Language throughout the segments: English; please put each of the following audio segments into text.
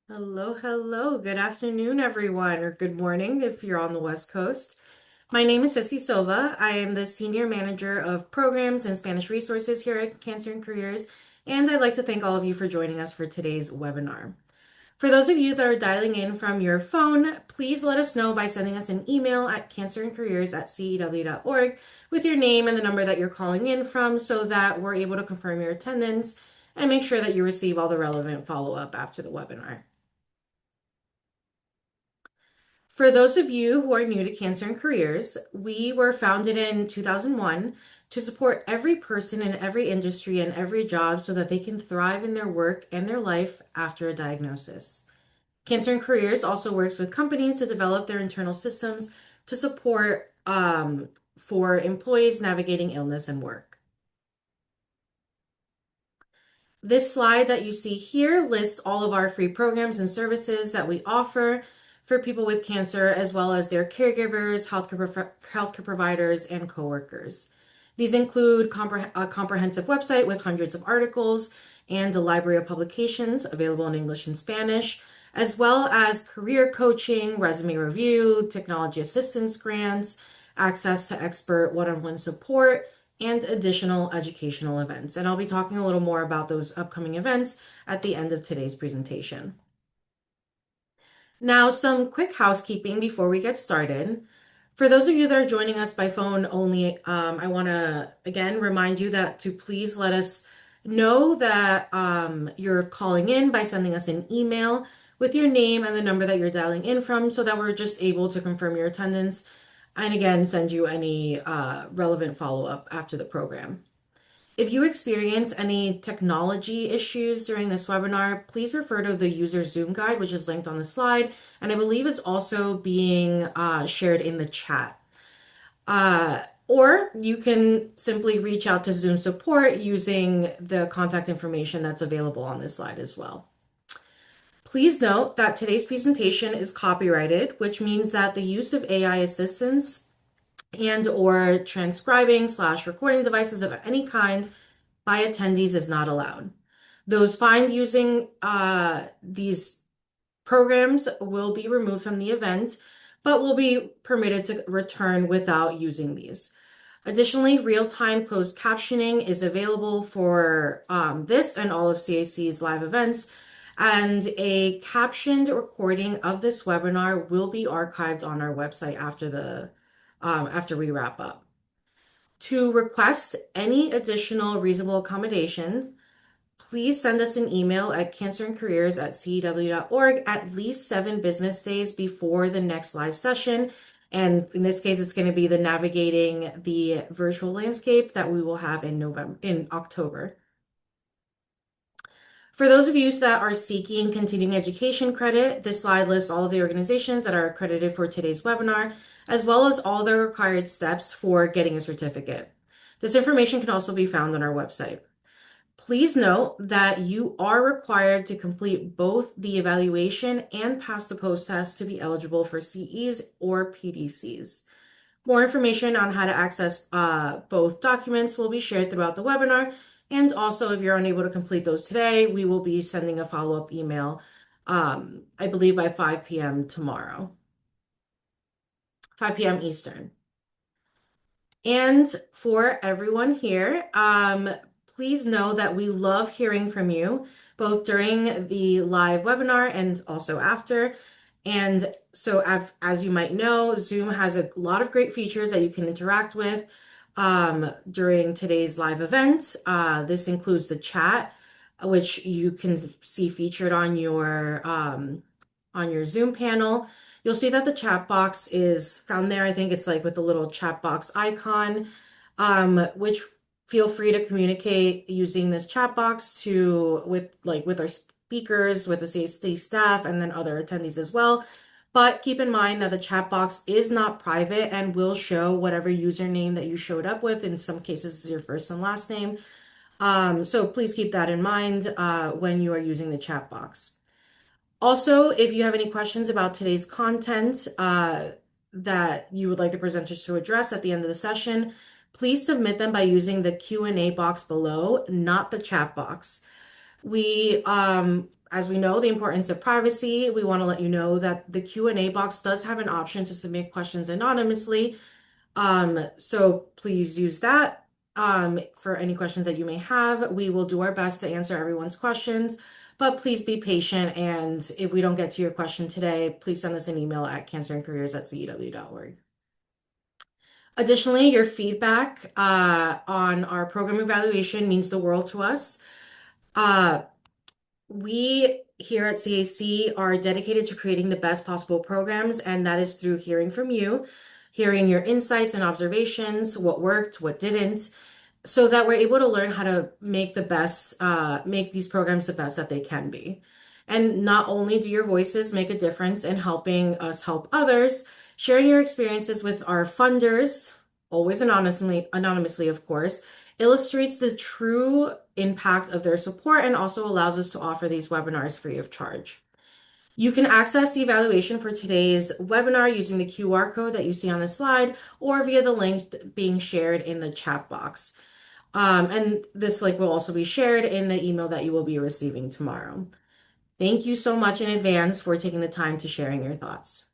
Hello, hello. Good afternoon, everyone, or good morning if you're on the West Coast. My name is Sissy Silva. I am the Senior Manager of Programs and Spanish Resources here at Cancer and Careers, and I'd like to thank all of you for joining us for today's webinar. For those of you that are dialing in from your phone, please let us know by sending us an email at cancerandcareers@cew.org with your name and the number that you're calling in from so that we're able to confirm your attendance and make sure that you receive all the relevant follow-up after the webinar. For those of you who are new to Cancer and Careers, we were founded in 2001 to support every person in every industry and every job so that they can thrive in their work and their life after a diagnosis. Cancer and Careers also works with companies to develop their internal systems to support for employees navigating illness and work. This slide that you see here lists all of our free programs and services that we offer for people with cancer, as well as their caregivers, healthcare providers, and coworkers. These include a comprehensive website with hundreds of articles and a library of publications available in English and Spanish, as well as career coaching, resume review, technology assistance grants, access to expert one-on-one support, and additional educational events. And I'll be talking a little more about those upcoming events at the end of today's presentation. Now, some quick housekeeping before we get started. For those of you that are joining us by phone only, I want to again remind you that to please let us know that you're calling in by sending us an email with your name and the number that you're dialing in from so that we're just able to confirm your attendance and again send you any relevant follow-up after the program. If you experience any technology issues during this webinar, please refer to the user Zoom guide, which is linked on the slide, and I believe is also being shared in the chat. Or you can simply reach out to Zoom support using the contact information that's available on this slide as well. Please note that today's presentation is copyrighted, which means that the use of AI assistance and or transcribing/recording devices of any kind by attendees is not allowed. Those fined using these programs will be removed from the event, but will be permitted to return without using these. Additionally, real-time closed captioning is available for this and all of CAC's live events, and a captioned recording of this webinar will be archived on our website after we wrap up. To request any additional reasonable accommodations, please send us an email at cancerandcareers@cew.org at least 7 business days before the next live session. And in this case, it's going to be the navigating the virtual landscape that we will have in October. For those of you that are seeking continuing education credit, this slide lists all of the organizations that are accredited for today's webinar, as well as all the required steps for getting a certificate. This information can also be found on our website. Please note that you are required to complete both the evaluation and pass the post-test to be eligible for CEs or PDCs. More information on how to access both documents will be shared throughout the webinar. And also, if you're unable to complete those today, we will be sending a follow-up email, I believe by 5 p.m. tomorrow, 5 p.m. Eastern. And for everyone here, please know that we love hearing from you, both during the live webinar and also after. And so as you might know, Zoom has a lot of great features that you can interact with during today's live event. This includes the chat, which you can see featured on your Zoom panel. You'll see that the chat box is found there. I think it's like with the little chat box icon, which feel free to communicate using this chat box with our speakers, with the CSD staff, and then other attendees as well. But keep in mind that the chat box is not private and will show whatever username that you showed up with. In some cases, is your first and last name. So please keep that in mind when you are using the chat box. Also, if you have any questions about today's content that you would like the presenters to address at the end of the session, please submit them by using the Q&A box below, not the chat box. We As we know, the importance of privacy, we want to let you know that the Q&A box does have an option to submit questions anonymously. So please use that for any questions that you may have. We will do our best to answer everyone's questions, but please be patient. And if we don't get to your question today, please send us an email at cancerandcareers@cew.org. Additionally, your feedback on our program evaluation means the world to us. Uh, we here at CAC are dedicated to creating the best possible programs, and that is through hearing from you, hearing your insights and observations, what worked, what didn't, so that we're able to learn how to make make these programs the best that they can be. And not only do your voices make a difference in helping us help others, sharing your experiences with our funders, always anonymously, of course, illustrates the true impact of their support and also allows us to offer these webinars free of charge. You can access the evaluation for today's webinar using the QR code that you see on the slide or via the link being shared in the chat box. And this link will also be shared in the email that you will be receiving tomorrow. Thank you so much in advance for taking the time to sharing your thoughts.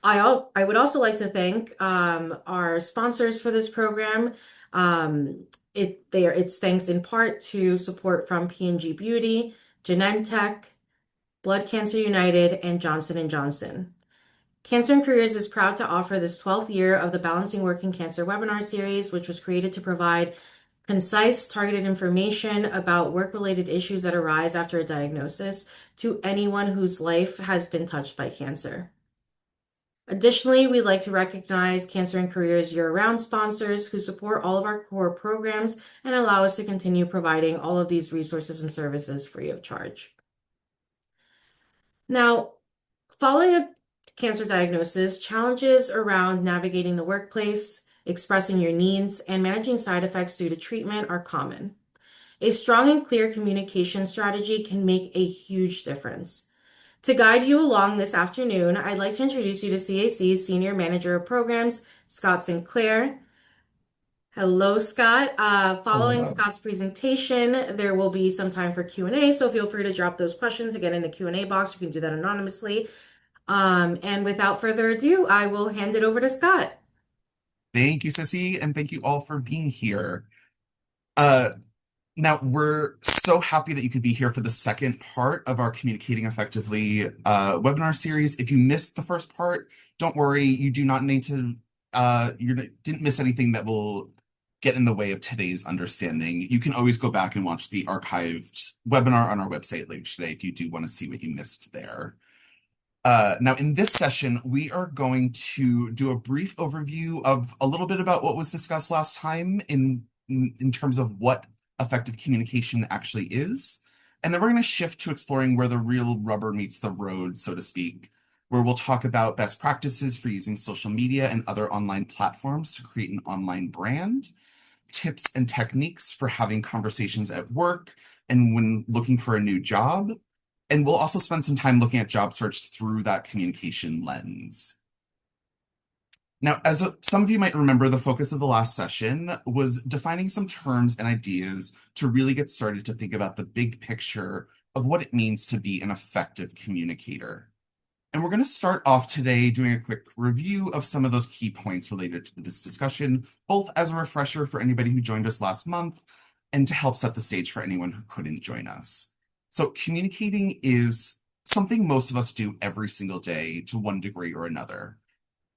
I would also like to thank our sponsors for this program. It's thanks in part to support from P&G Beauty, Genentech, Blood Cancer United, and Johnson & Johnson. Cancer and Careers is proud to offer this 12th year of the Balancing Work and Cancer webinar series, which was created to provide concise, targeted information about work-related issues that arise after a diagnosis to anyone whose life has been touched by cancer. Additionally, we'd like to recognize Cancer and Careers year-round sponsors who support all of our core programs and allow us to continue providing all of these resources and services free of charge. Now, following a cancer diagnosis, challenges around navigating the workplace, expressing your needs, and managing side effects due to treatment are common. A strong and clear communication strategy can make a huge difference. To guide you along this afternoon, I'd like to introduce you to CAC's Senior Manager of Programs, Scott Sinclair. Hello, Scott. Following Hello. Scott's presentation, there will be some time for Q&A, so feel free to drop those questions again in the Q&A box. You can do that anonymously. And without further ado, I will hand it over to Scott. Thank you, Sissy, and thank you all for being here. Uh, Now, we're so happy that you could be here for the second part of our Communicating Effectively webinar series. If you missed the first part, don't worry. You do not need to, didn't miss anything that will get in the way of today's understanding. You can always go back and watch the archived webinar on our website later today if you do want to see what you missed there. Now, in this session, we are going to do a brief overview of a little bit about what was discussed last time in terms of what effective communication actually is. And then we're going to shift to exploring where the real rubber meets the road, so to speak, where we'll talk about best practices for using social media and other online platforms to create an online brand, tips and techniques for having conversations at work and when looking for a new job. And we'll also spend some time looking at job search through that communication lens. Now, some of you might remember, the focus of the last session was defining some terms and ideas to really get started to think about the big picture of what it means to be an effective communicator. And we're going to start off today doing a quick review of some of those key points related to this discussion, both as a refresher for anybody who joined us last month and to help set the stage for anyone who couldn't join us. So communicating is something most of us do every single day to one degree or another.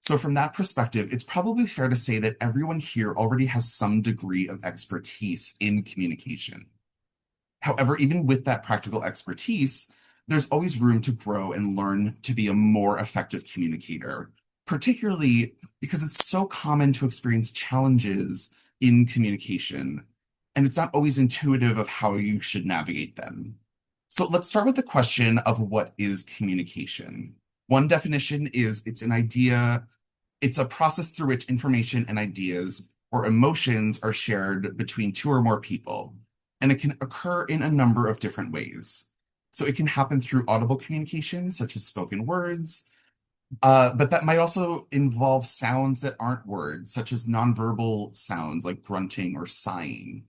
So from that perspective, it's probably fair to say that everyone here already has some degree of expertise in communication. However, even with that practical expertise, there's always room to grow and learn to be a more effective communicator, particularly because it's so common to experience challenges in communication, and it's not always intuitive of how you should navigate them. So let's start with the question of what is communication. One definition is it's a process through which information and ideas or emotions are shared between two or more people, and it can occur in a number of different ways. So it can happen through audible communication, such as spoken words, but that might also involve sounds that aren't words, such as nonverbal sounds like grunting or sighing.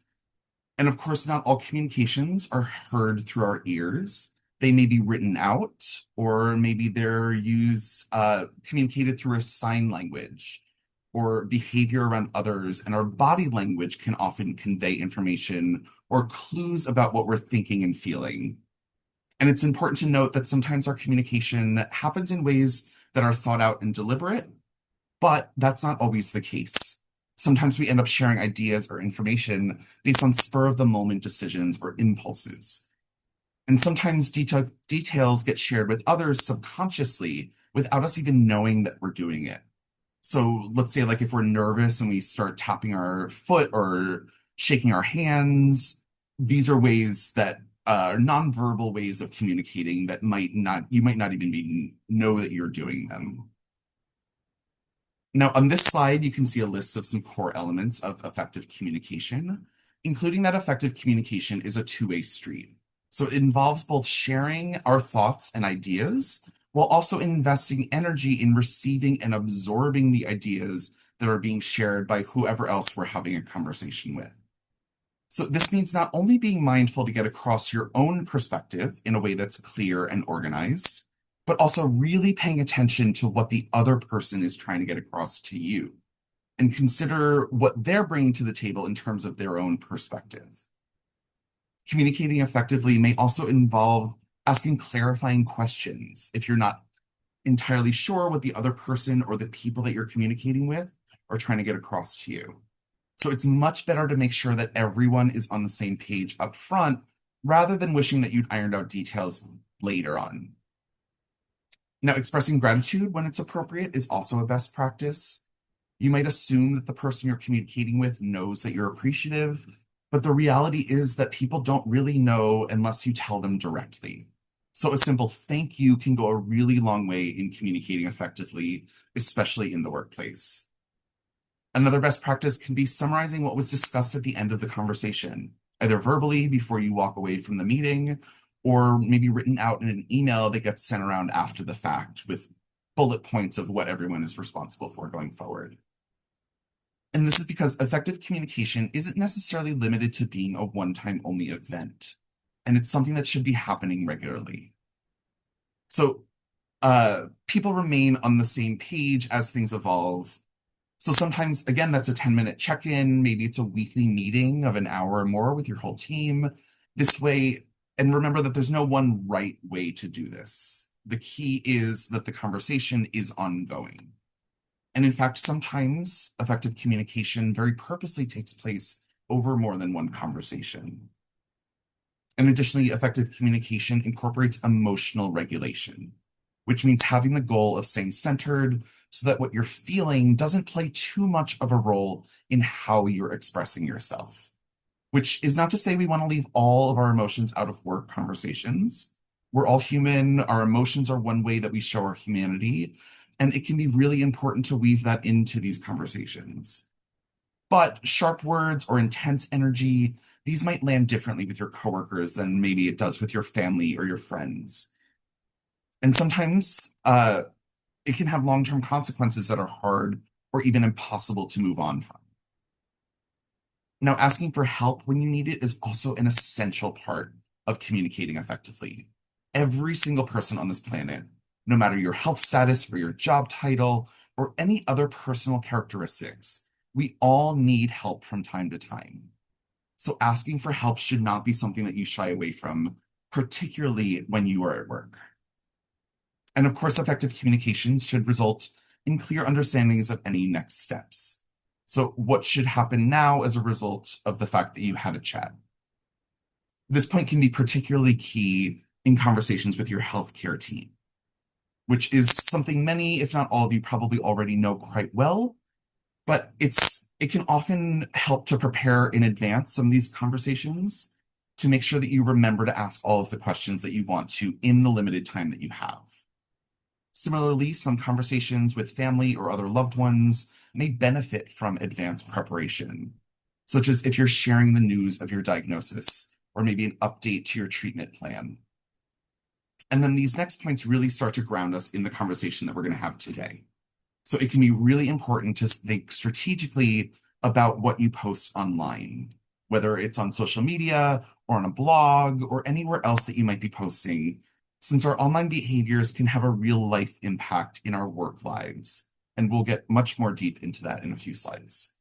And of course, not all communications are heard through our ears. They may be written out, or maybe they're communicated through a sign language or behavior around others. And our body language can often convey information or clues about what we're thinking and feeling. And it's important to note that sometimes our communication happens in ways that are thought out and deliberate, but that's not always the case. Sometimes we end up sharing ideas or information based on spur of the moment decisions or impulses. And sometimes details get shared with others subconsciously without us even knowing that we're doing it. So let's say, like, if we're nervous and we start tapping our foot or shaking our hands, these are ways that are nonverbal ways of communicating that you might not even know that you're doing them. Now, on this slide, you can see a list of some core elements of effective communication, including that effective communication is a two-way street. So it involves both sharing our thoughts and ideas while also investing energy in receiving and absorbing the ideas that are being shared by whoever else we're having a conversation with. So this means not only being mindful to get across your own perspective in a way that's clear and organized, but also really paying attention to what the other person is trying to get across to you and consider what they're bringing to the table in terms of their own perspective. Communicating effectively may also involve asking clarifying questions if you're not entirely sure what the other person or the people that you're communicating with are trying to get across to you. So it's much better to make sure that everyone is on the same page up front rather than wishing that you'd ironed out details later on. Now, expressing gratitude when it's appropriate is also a best practice. You might assume that the person you're communicating with knows that you're appreciative, but the reality is that people don't really know unless you tell them directly. So a simple thank you can go a really long way in communicating effectively, especially in the workplace. Another best practice can be summarizing what was discussed at the end of the conversation, either verbally before you walk away from the meeting, or maybe written out in an email that gets sent around after the fact with bullet points of what everyone is responsible for going forward. And this is because effective communication isn't necessarily limited to being a one-time only event, and it's something that should be happening regularly. So people remain on the same page as things evolve. So sometimes, again, that's a 10-minute check-in. Maybe it's a weekly meeting of an hour or more with your whole team. This way, and remember that there's no one right way to do this. The key is that the conversation is ongoing. And in fact, sometimes effective communication very purposely takes place over more than one conversation. And additionally, effective communication incorporates emotional regulation, which means having the goal of staying centered so that what you're feeling doesn't play too much of a role in how you're expressing yourself. Which is not to say we want to leave all of our emotions out of work conversations. We're all human. Our emotions are one way that we show our humanity, and it can be really important to weave that into these conversations. But sharp words or intense energy, these might land differently with your coworkers than maybe it does with your family or your friends. And sometimes it can have long-term consequences that are hard or even impossible to move on from. Now, asking for help when you need it is also an essential part of communicating effectively. Every single person on this planet, no matter your health status or your job title or any other personal characteristics, we all need help from time to time. So asking for help should not be something that you shy away from, particularly when you are at work. And of course, effective communications should result in clear understandings of any next steps. So what should happen now as a result of the fact that you had a chat? This point can be particularly key in conversations with your healthcare team, which is something many, if not all of you, probably already know quite well, but it can often help to prepare in advance some of these conversations to make sure that you remember to ask all of the questions that you want to in the limited time that you have. Similarly, some conversations with family or other loved ones may benefit from advanced preparation, such as if you're sharing the news of your diagnosis or maybe an update to your treatment plan. And then these next points really start to ground us in the conversation that we're going to have today. So it can be really important to think strategically about what you post online. whether it's on social media or on a blog or anywhere else that you might be posting, since our online behaviors can have a real life impact in our work lives. And we'll get much more deep into that in a few slides.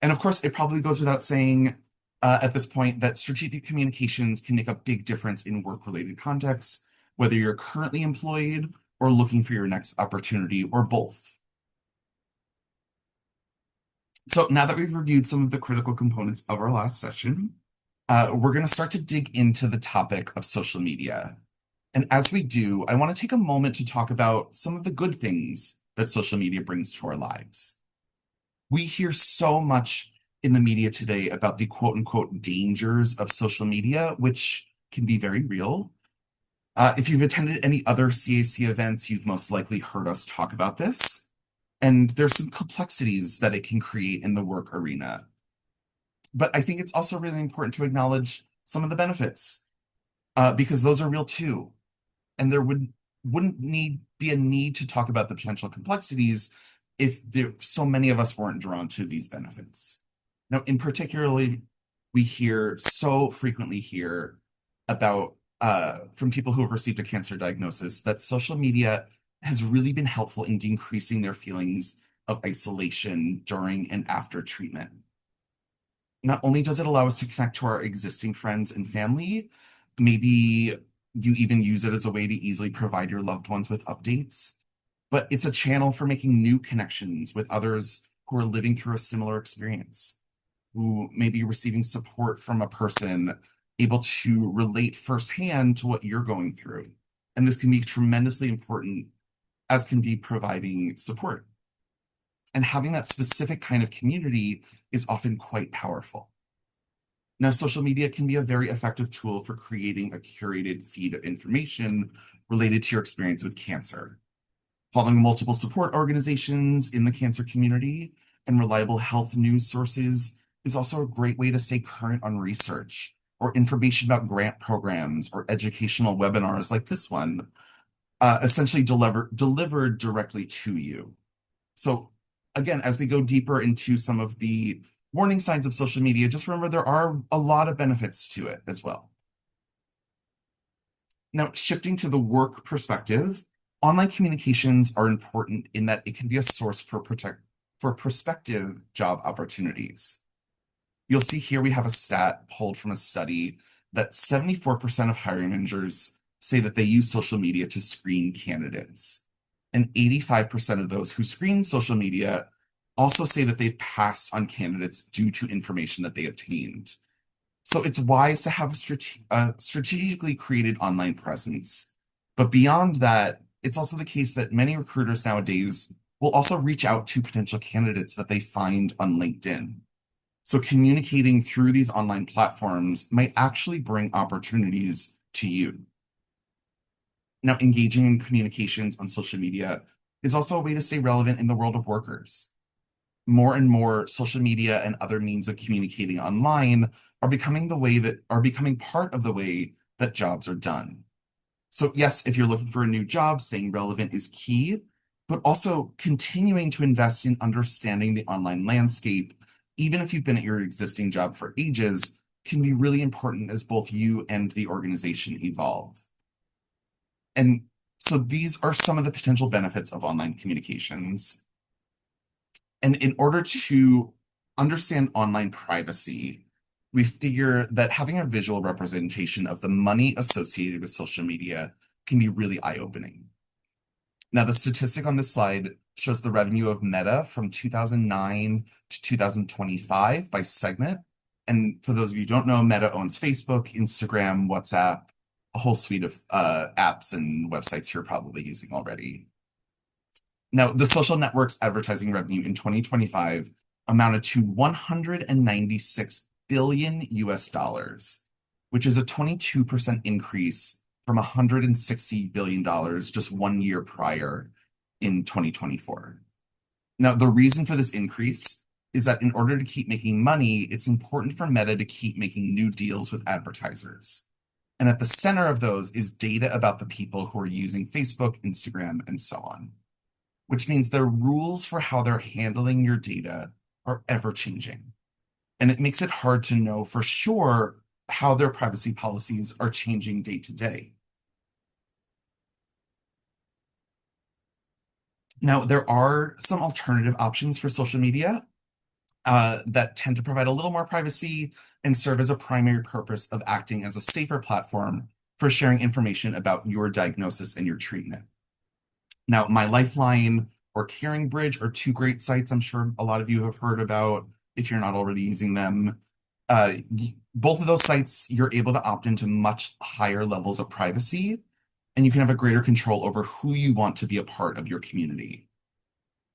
And of course, it probably goes without saying at this point that strategic communications can make a big difference in work-related contexts, whether you're currently employed or looking for your next opportunity or both. So now that we've reviewed some of the critical components of our last session, we're going to start to dig into the topic of social media. And as we do, I want to take a moment to talk about some of the good things that social media brings to our lives. We hear so much in the media today about the quote unquote dangers of social media, which can be very real. If you've attended any other CAC events, you've most likely heard us talk about this. And there's some complexities that it can create in the work arena. But I think it's also really important to acknowledge some of the benefits, because those are real too. And there wouldn't be a need to talk about the potential complexities if so many of us weren't drawn to these benefits. Now, in particularly, we hear so frequently here about from people who have received a cancer diagnosis that social media has really been helpful in decreasing their feelings of isolation during and after treatment. Not only does it allow us to connect to our existing friends and family, maybe you even use it as a way to easily provide your loved ones with updates, but it's a channel for making new connections with others who are living through a similar experience, who may be receiving support from a person able to relate firsthand to what you're going through. And this can be tremendously important, as can be providing support. And having that specific kind of community is often quite powerful. Now, social media can be a very effective tool for creating a curated feed of information related to your experience with cancer. Following multiple support organizations in the cancer community and reliable health news sources is also a great way to stay current on research or information about grant programs or educational webinars like this one, essentially delivered directly to you. So again, as we go deeper into some of the warning signs of social media, just remember there are a lot of benefits to it as well. Now, shifting to the work perspective, online communications are important in that it can be a source for prospective job opportunities. You'll see here we have a stat pulled from a study that 74% of hiring managers say that they use social media to screen candidates. And 85% of those who screen social media also say that they've passed on candidates due to information that they obtained. So it's wise to have a strategically created online presence. But beyond that, it's also the case that many recruiters nowadays will also reach out to potential candidates that they find on LinkedIn. So communicating through these online platforms might actually bring opportunities to you. Now, engaging in communications on social media is also a way to stay relevant in the world of workers. More and more social media and other means of communicating online are becoming part of the way that jobs are done. So yes, if you're looking for a new job, staying relevant is key, but also continuing to invest in understanding the online landscape, even if you've been at your existing job for ages, can be really important as both you and the organization evolve. And so these are some of the potential benefits of online communications. And in order to understand online privacy, we figure that having a visual representation of the money associated with social media can be really eye-opening. Now, the statistic on this slide shows the revenue of Meta from 2009 to 2025 by segment. And for those of you who don't know, Meta owns Facebook, Instagram, WhatsApp, a whole suite of apps and websites you're probably using already. Now, the social network's advertising revenue in 2025 amounted to 196 billion US dollars, which is a 22% increase from $160 billion just 1 year prior in 2024. Now, the reason for this increase is that in order to keep making money, it's important for Meta to keep making new deals with advertisers. And at the center of those is data about the people who are using Facebook, Instagram, and so on, which means their rules for how they're handling your data are ever changing. and it makes it hard to know for sure how their privacy policies are changing day to day. Now, there are some alternative options for social media that tend to provide a little more privacy and serve as a primary purpose of acting as a safer platform for sharing information about your diagnosis and your treatment. Now, My Lifeline or Caring Bridge are two great sites I'm sure a lot of you have heard about if you're not already using them. Both of those sites, you're able to opt into much higher levels of privacy, and you can have a greater control over who you want to be a part of your community.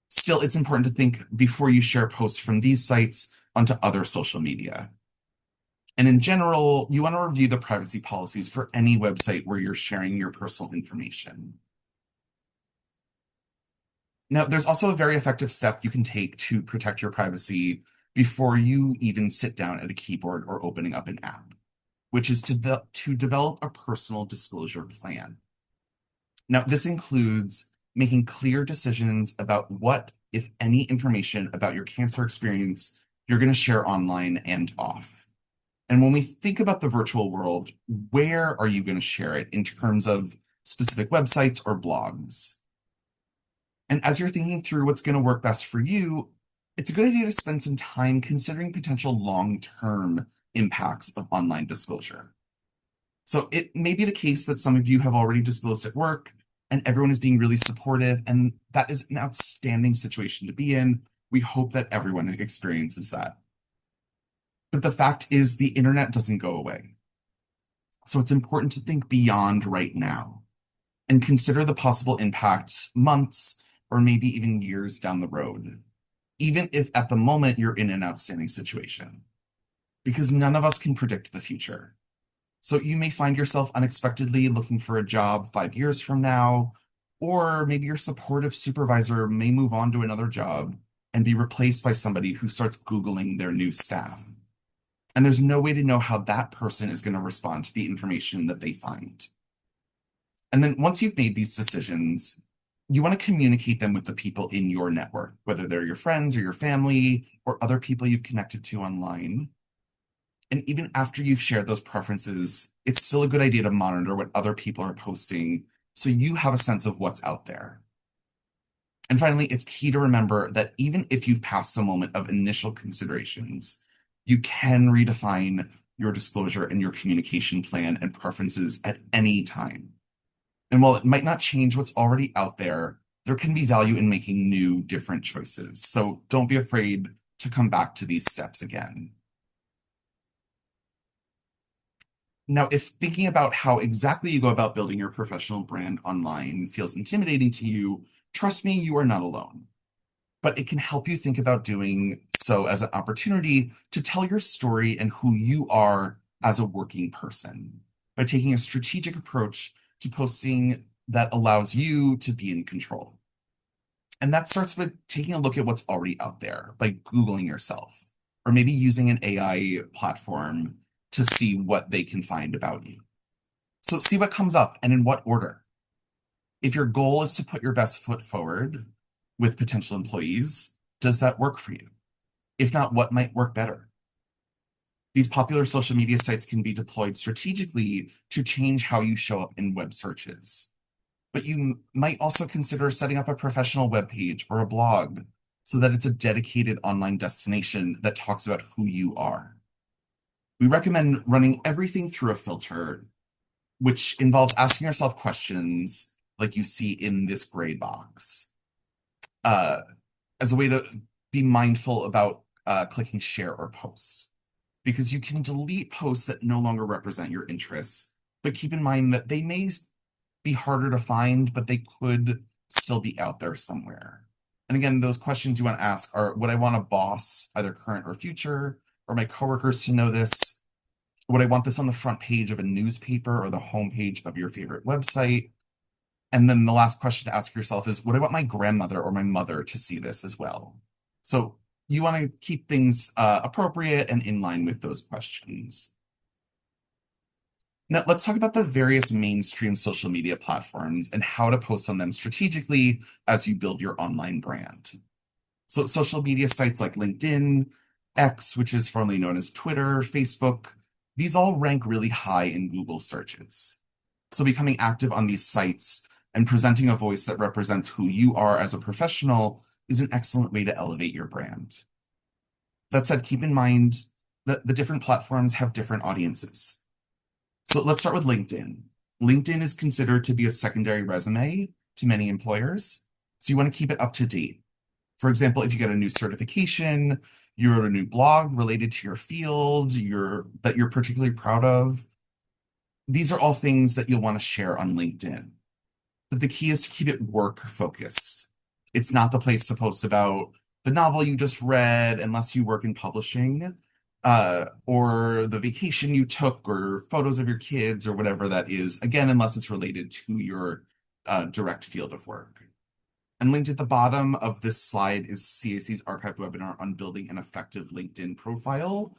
Still, it's important to think before you share posts from these sites onto other social media. And in general, you want to review the privacy policies for any website where you're sharing your personal information. Now, there's also a very effective step you can take to protect your privacy before you even sit down at a keyboard or opening up an app, which is to develop a personal disclosure plan. Now, this includes making clear decisions about what, if any, information about your cancer experience you're going to share online and off. And when we think about the virtual world, where are you going to share it in terms of specific websites or blogs? And as you're thinking through what's going to work best for you, it's a good idea to spend some time considering potential long-term impacts of online disclosure. So it may be the case that some of you have already disclosed at work and everyone is being really supportive, and that is an outstanding situation to be in. We hope that everyone experiences that. But the fact is, the internet doesn't go away. So it's important to think beyond right now and consider the possible impacts months or maybe even years down the road, even if at the moment you're in an outstanding situation, because none of us can predict the future. So you may find yourself unexpectedly looking for a job 5 years from now, or maybe your supportive supervisor may move on to another job and be replaced by somebody who starts Googling their new staff. And there's no way to know how that person is going to respond to the information that they find. And then once you've made these decisions, you want to communicate them with the people in your network, whether they're your friends or your family or other people you've connected to online. And even after you've shared those preferences, it's still a good idea to monitor what other people are posting so you have a sense of what's out there. And finally, it's key to remember that even if you've passed a moment of initial considerations, you can redefine your disclosure and your communication plan and preferences at any time. And while it might not change what's already out there, there can be value in making new, different choices. So don't be afraid to come back to these steps again. Now, if thinking about how exactly you go about building your professional brand online feels intimidating to you, trust me, you are not alone. But it can help you think about doing so as an opportunity to tell your story and who you are as a working person by taking a strategic approach to posting that allows you to be in control. And that starts with taking a look at what's already out there, like Googling yourself, or maybe using an AI platform to see what they can find about you. So see what comes up and in what order. If your goal is to put your best foot forward with potential employees, does that work for you? If not, what might work better? These popular social media sites can be deployed strategically to change how you show up in web searches. But you might also consider setting up a professional web page or a blog so that it's a dedicated online destination that talks about who you are. We recommend running everything through a filter, which involves asking yourself questions like you see in this gray box, uh, as a way to be mindful about clicking share or post. Because you can delete posts that no longer represent your interests, but keep in mind that they may be harder to find, but they could still be out there somewhere. And again, those questions you want to ask are, would I want a boss, either current or future, or my coworkers to know this? Would I want this on the front page of a newspaper or the homepage of your favorite website? And then the last question to ask yourself is, would I want my grandmother or my mother to see this as well? So you want to keep things appropriate and in line with those questions. Now, let's talk about the various mainstream social media platforms and how to post on them strategically as you build your online brand. So social media sites like LinkedIn, X, which is formerly known as Twitter, Facebook, these all rank really high in Google searches. So becoming active on these sites and presenting a voice that represents who you are as a professional is an excellent way to elevate your brand. That said, keep in mind that the different platforms have different audiences. So let's start with LinkedIn. LinkedIn is considered to be a secondary resume to many employers, so you want to keep it up to date. For example, if you get a new certification, you wrote a new blog related to your field, that you're particularly proud of, these are all things that you'll want to share on LinkedIn. But the key is to keep it work focused. It's not the place to post about the novel you just read unless you work in publishing, or the vacation you took, or photos of your kids, or whatever that is. Again, unless it's related to your direct field of work. And linked at the bottom of this slide is CAC's archived webinar on building an effective LinkedIn profile,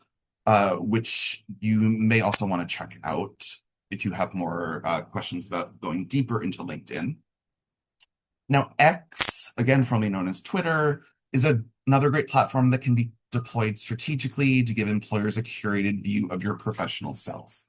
which you may also want to check out if you have more questions about going deeper into LinkedIn. Now, X, again formerly known as Twitter, is another great platform that can be deployed strategically to give employers a curated view of your professional self.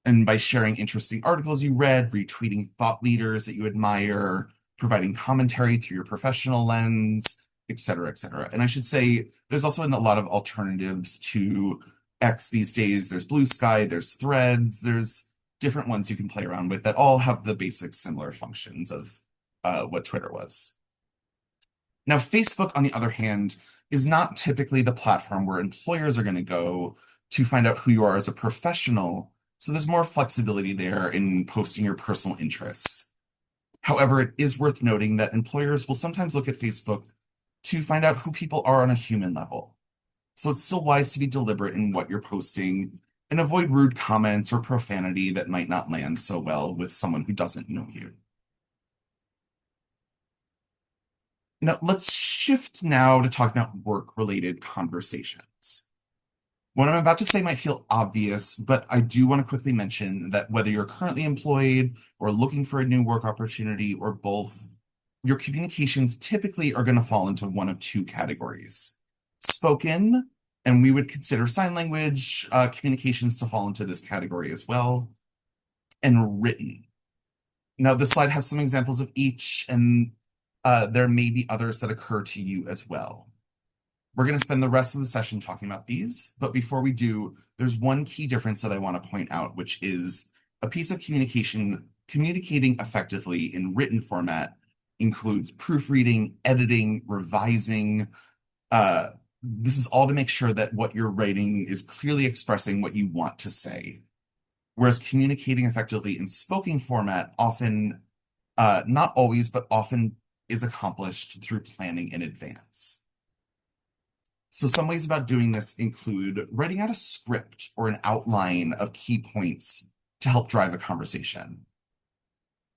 And by sharing interesting articles you read, retweeting thought leaders that you admire, providing commentary through your professional lens, et cetera, et cetera. And I should say, there's also a lot of alternatives to X these days. There's Blue Sky, there's Threads, there's different ones you can play around with that all have the basic similar functions of what Twitter was. Now, Facebook, on the other hand, is not typically the platform where employers are going to go to find out who you are as a professional, so there's more flexibility there in posting your personal interests. However, it is worth noting that employers will sometimes look at Facebook to find out who people are on a human level. So it's still wise to be deliberate in what you're posting and avoid rude comments or profanity that might not land so well with someone who doesn't know you. Now, let's shift now to talk about work-related conversations. What I'm about to say might feel obvious, but I do want to quickly mention that whether you're currently employed or looking for a new work opportunity or both, your communications typically are going to fall into one of two categories. Spoken, and we would consider sign language communications to fall into this category as well, and written. Now, this slide has some examples of each, and there may be others that occur to you as well. We're going to spend the rest of the session talking about these, but before we do, there's one key difference that I want to point out, which is a piece of communication communicating effectively in written format includes proofreading, editing, revising. This is all to make sure that what you're writing is clearly expressing what you want to say. Whereas communicating effectively in spoken format often, not always, but often is accomplished through planning in advance. So some ways about doing this include writing out a script or an outline of key points to help drive a conversation.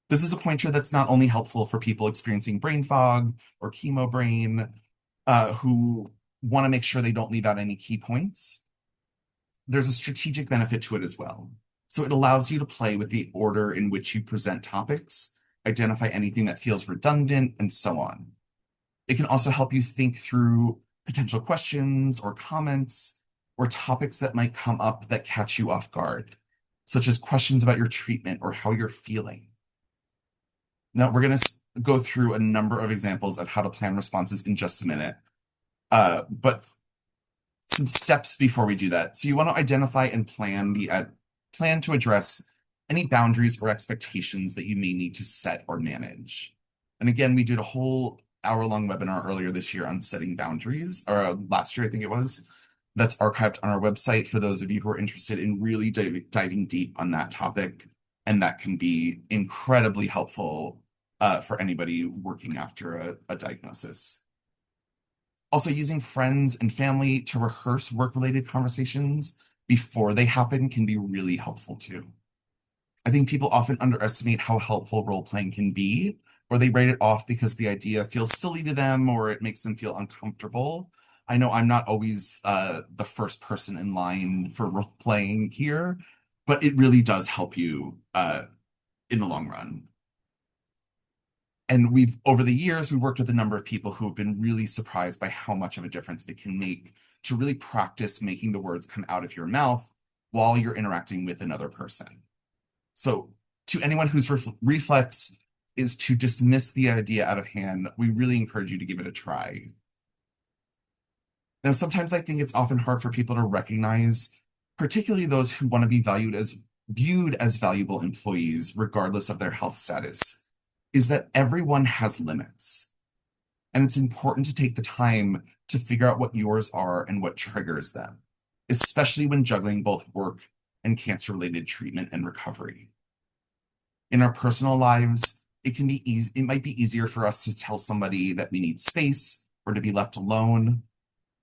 This is a pointer that's not only helpful for people experiencing brain fog or chemo brain, who want to make sure they don't leave out any key points. There's a strategic benefit to it as well. So it allows you to play with the order in which you present topics, identify anything that feels redundant, and so on. It can also help you think through potential questions or comments or topics that might come up that catch you off guard, such as questions about your treatment or how you're feeling. Now, we're going to go through a number of examples of how to plan responses in just a minute. But some steps before we do that. So you want to identify and plan to address any boundaries or expectations that you may need to set or manage. And again, we did a whole hour-long webinar earlier this year on setting boundaries, or last year, I think it was. That's archived on our website for those of you who are interested in really diving deep on that topic. And that can be incredibly helpful for anybody working after a diagnosis. Also, using friends and family to rehearse work-related conversations before they happen can be really helpful too. I think people often underestimate how helpful role-playing can be, or they write it off because the idea feels silly to them or it makes them feel uncomfortable. I know I'm not always the first person in line for role-playing here, but it really does help you in the long run. And over the years, we've worked with a number of people who have been really surprised by how much of a difference it can make to really practice making the words come out of your mouth while you're interacting with another person. So, to anyone whose reflex is to dismiss the idea out of hand, we really encourage you to give it a try. Now, sometimes I think it's often hard for people to recognize, particularly those who want to be viewed as valuable employees, regardless of their health status, is that everyone has limits. And it's important to take the time to figure out what yours are and what triggers them, especially when juggling both work and cancer-related treatment and recovery. In our personal lives, it might be easier for us to tell somebody that we need space or to be left alone.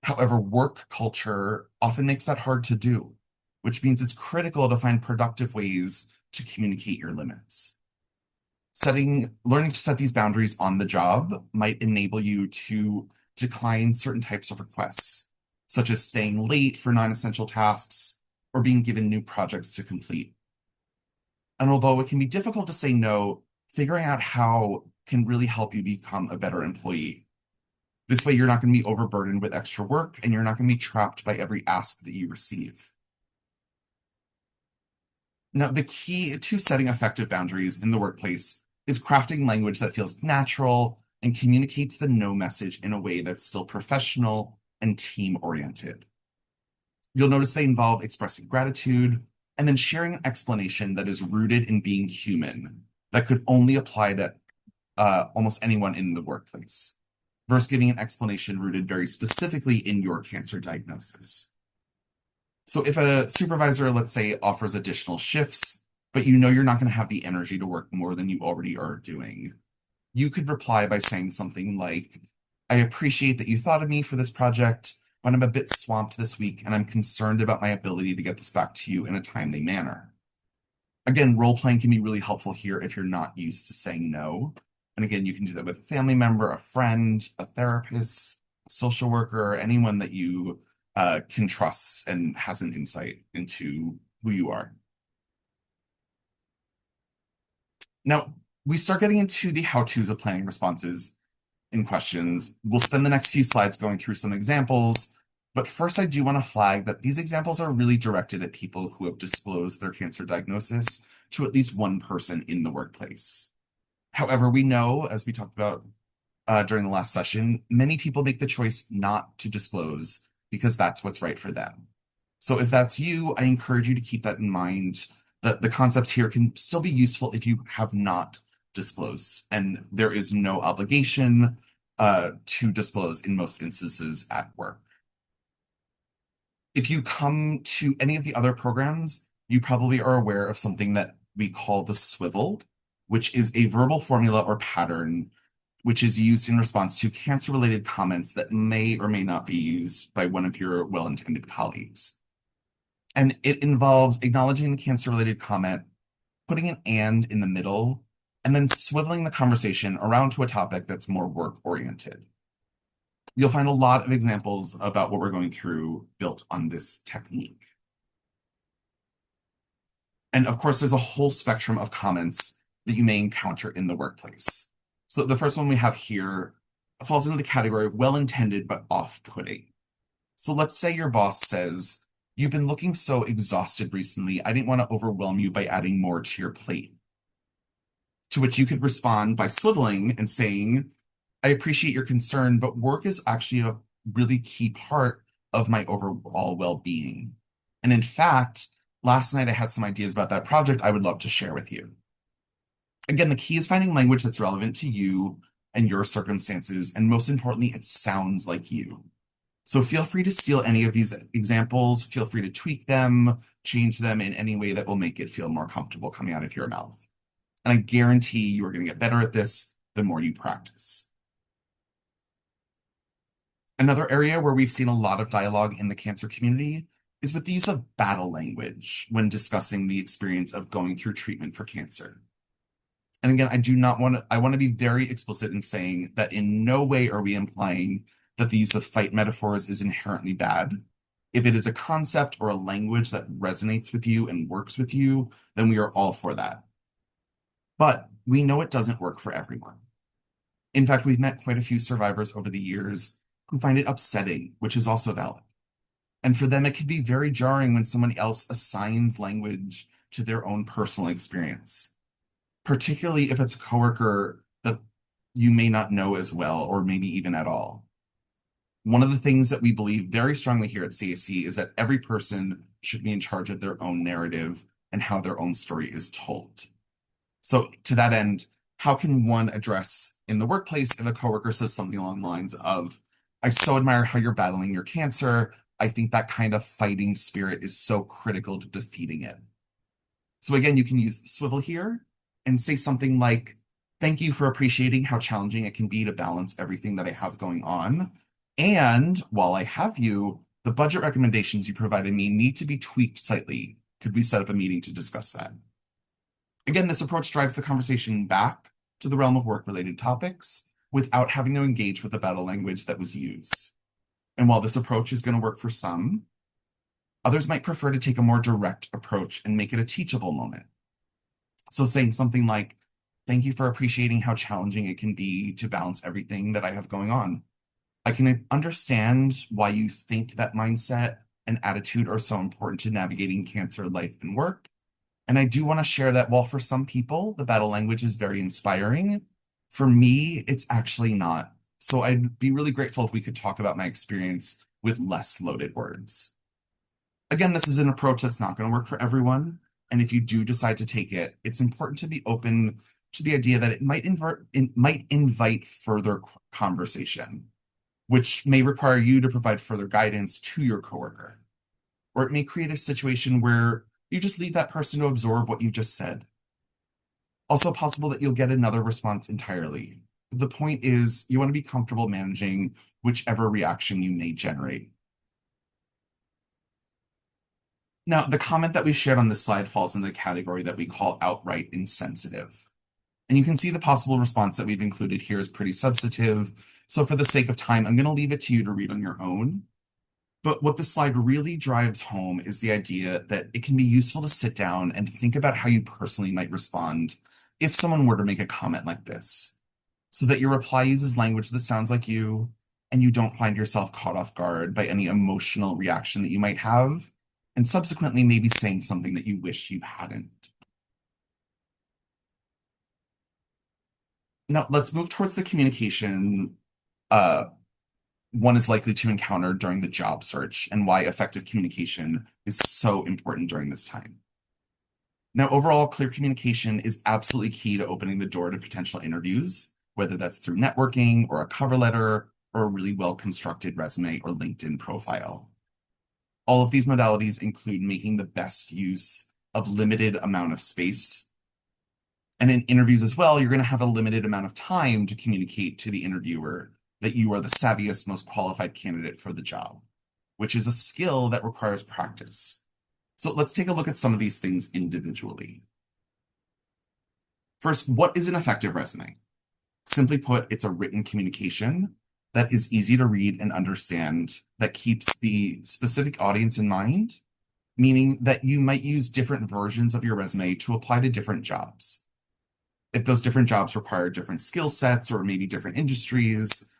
However, work culture often makes that hard to do, which means it's critical to find productive ways to communicate your limits. Learning to set these boundaries on the job might enable you to decline certain types of requests, such as staying late for non-essential tasks or being given new projects to complete. And although it can be difficult to say no, figuring out how can really help you become a better employee. This way, you're not going to be overburdened with extra work and you're not going to be trapped by every ask that you receive. Now, the key to setting effective boundaries in the workplace is crafting language that feels natural and communicates the no message in a way that's still professional and team oriented. You'll notice they involve expressing gratitude and then sharing an explanation that is rooted in being human, that could only apply to almost anyone in the workplace, versus giving an explanation rooted very specifically in your cancer diagnosis. So if a supervisor, let's say, offers additional shifts, but you know you're not going to have the energy to work more than you already are doing, you could reply by saying something like, I appreciate that you thought of me for this project, but I'm a bit swamped this week and I'm concerned about my ability to get this back to you in a timely manner. Again, role playing can be really helpful here if you're not used to saying no. And again, you can do that with a family member, a friend, a therapist, a social worker, anyone that you can trust and has an insight into who you are. Now, we start getting into the how-tos of planning responses in questions. We'll spend the next few slides going through some examples, but first I do want to flag that these examples are really directed at people who have disclosed their cancer diagnosis to at least one person in the workplace. However, we know, as we talked about during the last session, many people make the choice not to disclose because that's what's right for them. So if that's you, I encourage you to keep that in mind, that the concepts here can still be useful if you have not disclosed, and there is no obligation to disclose in most instances at work. If you come to any of the other programs, you probably are aware of something that we call the swivel, which is a verbal formula or pattern which is used in response to cancer-related comments that may or may not be used by one of your well-intended colleagues. And it involves acknowledging the cancer-related comment, putting an and in the middle, and then swiveling the conversation around to a topic that's more work-oriented. You'll find a lot of examples about what we're going through built on this technique. And of course, there's a whole spectrum of comments that you may encounter in the workplace. So the first one we have here falls into the category of well-intended but off-putting. So let's say your boss says, you've been looking so exhausted recently, I didn't want to overwhelm you by adding more to your plate. To which you could respond by swiveling and saying, I appreciate your concern, but work is actually a really key part of my overall well-being. And in fact, last night I had some ideas about that project I would love to share with you. Again, the key is finding language that's relevant to you and your circumstances, and most importantly, it sounds like you. So feel free to steal any of these examples, feel free to tweak them, change them in any way that will make it feel more comfortable coming out of your mouth. And I guarantee you are going to get better at this the more you practice. Another area where we've seen a lot of dialogue in the cancer community is with the use of battle language when discussing the experience of going through treatment for cancer. And again, I want to be very explicit in saying that in no way are we implying that the use of fight metaphors is inherently bad. If it is a concept or a language that resonates with you and works with you, then we are all for that. But we know it doesn't work for everyone. In fact, we've met quite a few survivors over the years who find it upsetting, which is also valid. And for them, it can be very jarring when someone else assigns language to their own personal experience, particularly if it's a coworker that you may not know as well, or maybe even at all. One of the things that we believe very strongly here at CAC is that every person should be in charge of their own narrative and how their own story is told. So, to that end, how can one address in the workplace if a coworker says something along the lines of, I so admire how you're battling your cancer. I think that kind of fighting spirit is so critical to defeating it. So again, you can use the swivel here and say something like, thank you for appreciating how challenging it can be to balance everything that I have going on. And while I have you, the budget recommendations you provided me need to be tweaked slightly. Could we set up a meeting to discuss that? Again, this approach drives the conversation back to the realm of work-related topics without having to engage with the battle language that was used. And while this approach is going to work for some, others might prefer to take a more direct approach and make it a teachable moment. So saying something like, thank you for appreciating how challenging it can be to balance everything that I have going on. I can understand why you think that mindset and attitude are so important to navigating cancer, life, and work. And I do want to share that while for some people, the battle language is very inspiring, for me, it's actually not. So I'd be really grateful if we could talk about my experience with less loaded words. Again, this is an approach that's not going to work for everyone. And if you do decide to take it, it's important to be open to the idea that it might invite further conversation, which may require you to provide further guidance to your coworker. Or it may create a situation where you just leave that person to absorb what you just said. Also possible that you'll get another response entirely. The point is you want to be comfortable managing whichever reaction you may generate. Now, the comment that we've shared on this slide falls in the category that we call outright insensitive. And you can see the possible response that we've included here is pretty substantive. So for the sake of time, I'm going to leave it to you to read on your own. But what this slide really drives home is the idea that it can be useful to sit down and think about how you personally might respond if someone were to make a comment like this, so that your reply uses language that sounds like you, and you don't find yourself caught off guard by any emotional reaction that you might have, and subsequently maybe saying something that you wish you hadn't. Now, let's move towards the communication one is likely to encounter during the job search and why effective communication is so important during this time. Now, overall, clear communication is absolutely key to opening the door to potential interviews, whether that's through networking or a cover letter or a really well-constructed resume or LinkedIn profile. All of these modalities include making the best use of limited amount of space. And in interviews as well, you're going to have a limited amount of time to communicate to the interviewer that you are the savviest, most qualified candidate for the job, which is a skill that requires practice. So let's take a look at some of these things individually. First, what is an effective resume? Simply put, it's a written communication that is easy to read and understand, that keeps the specific audience in mind, meaning that you might use different versions of your resume to apply to different jobs. If those different jobs require different skill sets or maybe different industries,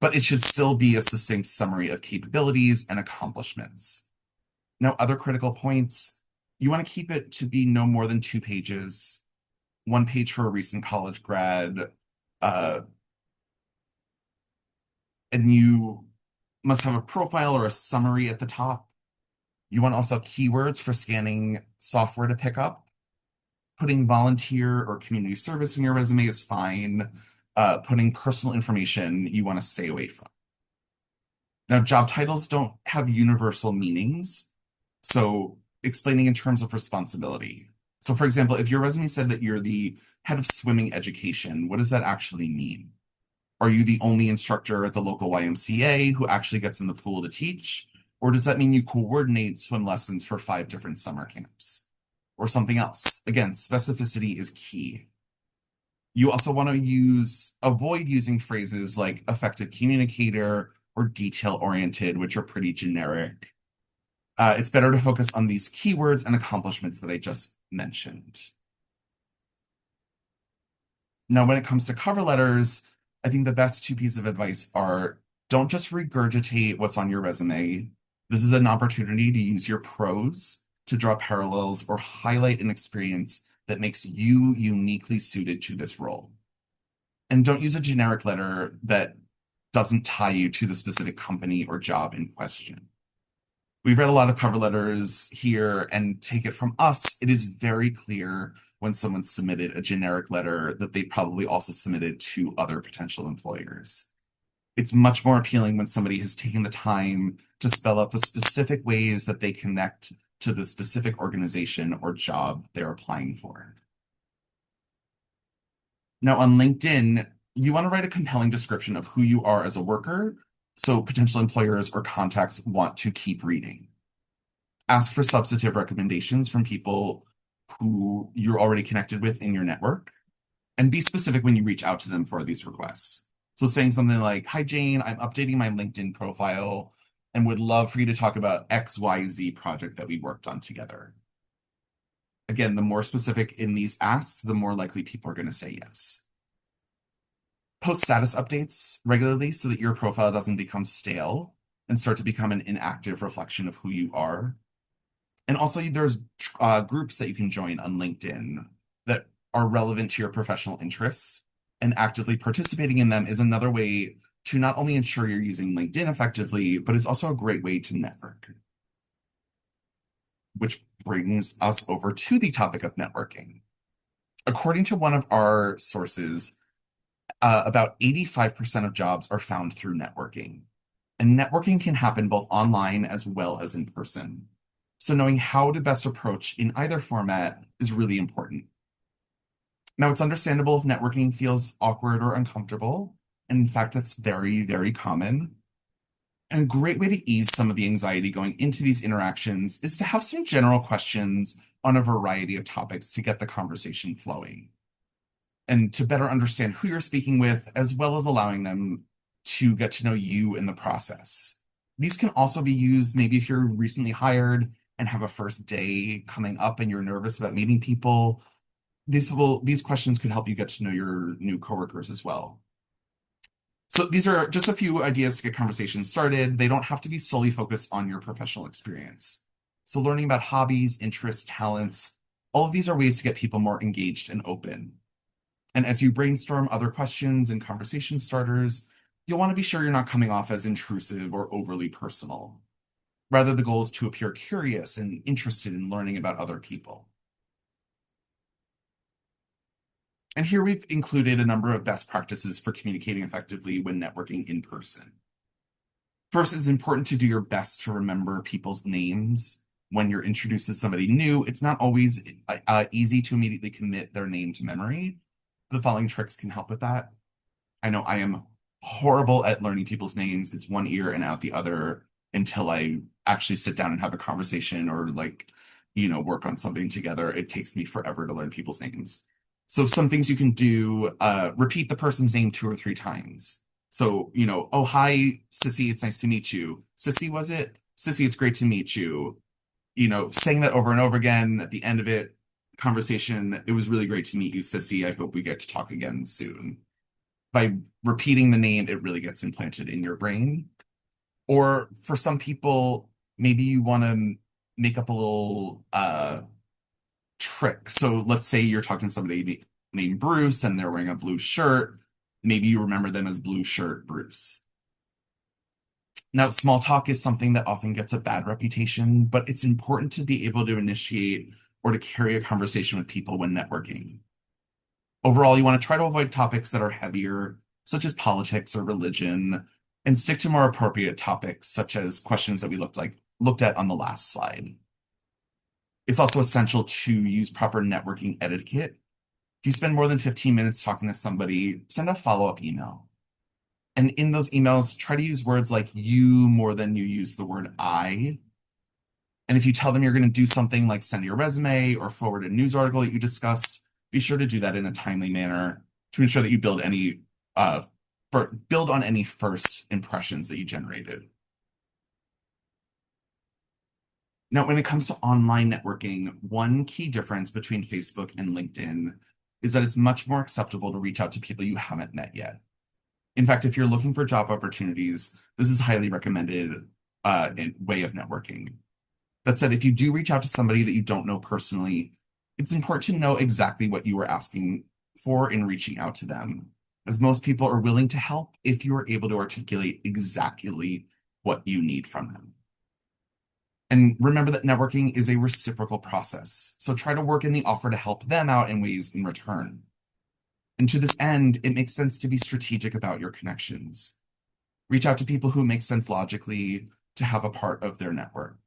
but it should still be a succinct summary of capabilities and accomplishments. Now, other critical points, you want to keep it to be no more than 2 pages, 1 page for a recent college grad, and you must have a profile or a summary at the top. You want also keywords for scanning software to pick up. Putting volunteer or community service in your resume is fine. Putting personal information you want to stay away from. Now, job titles don't have universal meanings, so explaining in terms of responsibility. So, for example, if your resume said that you're the head of swimming education, what does that actually mean? Are you the only instructor at the local YMCA who actually gets in the pool to teach? Or does that mean you coordinate swim lessons for 5 different summer camps? Or something else? Again, specificity is key. You also want to avoid using phrases like effective communicator or detail-oriented, which are pretty generic. It's better to focus on these keywords and accomplishments that I just mentioned. Now, when it comes to cover letters, I think the best 2 pieces of advice are don't just regurgitate what's on your resume. This is an opportunity to use your pros to draw parallels or highlight an experience that makes you uniquely suited to this role. And don't use a generic letter that doesn't tie you to the specific company or job in question. We've read a lot of cover letters here, and take it from us, it is very clear when someone submitted a generic letter that they probably also submitted to other potential employers. It's much more appealing when somebody has taken the time to spell out the specific ways that they connect to the specific organization or job they're applying for. Now, on LinkedIn, you want to write a compelling description of who you are as a worker, so potential employers or contacts want to keep reading. Ask for substantive recommendations from people who you're already connected with in your network, and be specific when you reach out to them for these requests. So saying something like, "Hi Jane, I'm updating my LinkedIn profile and would love for you to talk about XYZ project that we worked on together." Again, the more specific in these asks, the more likely people are going to say yes. Post status updates regularly so that your profile doesn't become stale and start to become an inactive reflection of who you are. And also, there's groups that you can join on LinkedIn that are relevant to your professional interests, and actively participating in them is another way to not only ensure you're using LinkedIn effectively, but it's also a great way to network. Which brings us over to the topic of networking. According to one of our sources, about 85% of jobs are found through networking. And networking can happen both online as well as in person. So knowing how to best approach in either format is really important. Now, it's understandable if networking feels awkward or uncomfortable. And in fact, that's very, very common. And a great way to ease some of the anxiety going into these interactions is to have some general questions on a variety of topics to get the conversation flowing and to better understand who you're speaking with, as well as allowing them to get to know you in the process. These can also be used maybe if you're recently hired and have a first day coming up and you're nervous about meeting people. These questions could help you get to know your new coworkers as well. So these are just a few ideas to get conversations started. They don't have to be solely focused on your professional experience. So learning about hobbies, interests, talents, all of these are ways to get people more engaged and open. And as you brainstorm other questions and conversation starters, you'll want to be sure you're not coming off as intrusive or overly personal. Rather, the goal is to appear curious and interested in learning about other people. And here we've included a number of best practices for communicating effectively when networking in person. First, it's important to do your best to remember people's names. When you're introduced to somebody new, it's not always easy to immediately commit their name to memory. The following tricks can help with that. I know I am horrible at learning people's names. It's one ear and out the other until I actually sit down and have a conversation or work on something together. It takes me forever to learn people's names. So some things you can do, repeat the person's name 2 or 3 times. So, "Oh, hi, Sissy, it's nice to meet you. Sissy, was it? Sissy, it's great to meet you." Saying that over and over again at the end of it, conversation, "It was really great to meet you, Sissy. I hope we get to talk again soon." By repeating the name, it really gets implanted in your brain. Or for some people, maybe you want to make up a little trick. So let's say you're talking to somebody named Bruce and they're wearing a blue shirt. Maybe you remember them as Blue Shirt Bruce. Now, small talk is something that often gets a bad reputation, but it's important to be able to initiate or to carry a conversation with people when networking. Overall, you want to try to avoid topics that are heavier, such as politics or religion, and stick to more appropriate topics, such as questions that we looked at on the last slide. It's also essential to use proper networking etiquette. If you spend more than 15 minutes talking to somebody, send a follow-up email. And in those emails, try to use words like "you" more than you use the word "I." And if you tell them you're going to do something like send your resume or forward a news article that you discussed, be sure to do that in a timely manner to ensure that you build on any first impressions that you generated. Now, when it comes to online networking, one key difference between Facebook and LinkedIn is that it's much more acceptable to reach out to people you haven't met yet. In fact, if you're looking for job opportunities, this is highly recommended way of networking. That said, if you do reach out to somebody that you don't know personally, it's important to know exactly what you were asking for in reaching out to them, as most people are willing to help if you are able to articulate exactly what you need from them. And remember that networking is a reciprocal process, so try to work in the offer to help them out in ways in return. And to this end, it makes sense to be strategic about your connections. Reach out to people who make sense logically to have a part of their network.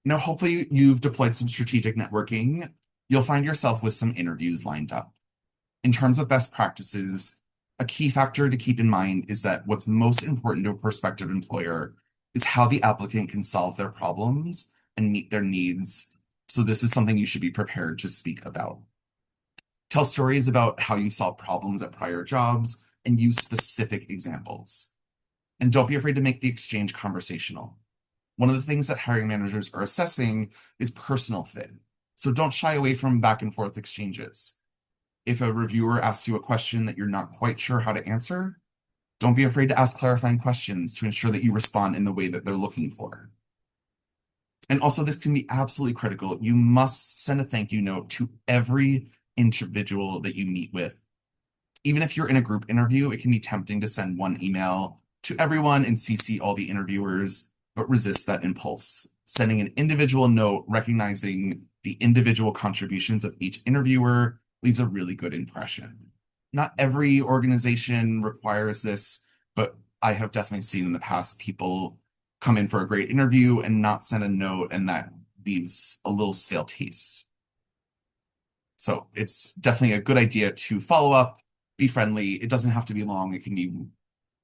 Now, hopefully you've deployed some strategic networking. You'll find yourself with some interviews lined up. In terms of best practices, a key factor to keep in mind is that what's most important to a prospective employer is how the applicant can solve their problems and meet their needs. So this is something you should be prepared to speak about. Tell stories about how you solved problems at prior jobs and use specific examples. And don't be afraid to make the exchange conversational. One of the things that hiring managers are assessing is personal fit. So don't shy away from back and forth exchanges. If a reviewer asks you a question that you're not quite sure how to answer, don't be afraid to ask clarifying questions to ensure that you respond in the way that they're looking for. And also, this can be absolutely critical. You must send a thank you note to every individual that you meet with. Even if you're in a group interview, it can be tempting to send one email to everyone and CC all the interviewers, but resist that impulse. Sending an individual note recognizing the individual contributions of each interviewer leaves a really good impression. Not every organization requires this, but I have definitely seen in the past people come in for a great interview and not send a note, and that leaves a little stale taste. So it's definitely a good idea to follow up, be friendly. It doesn't have to be long. It can be,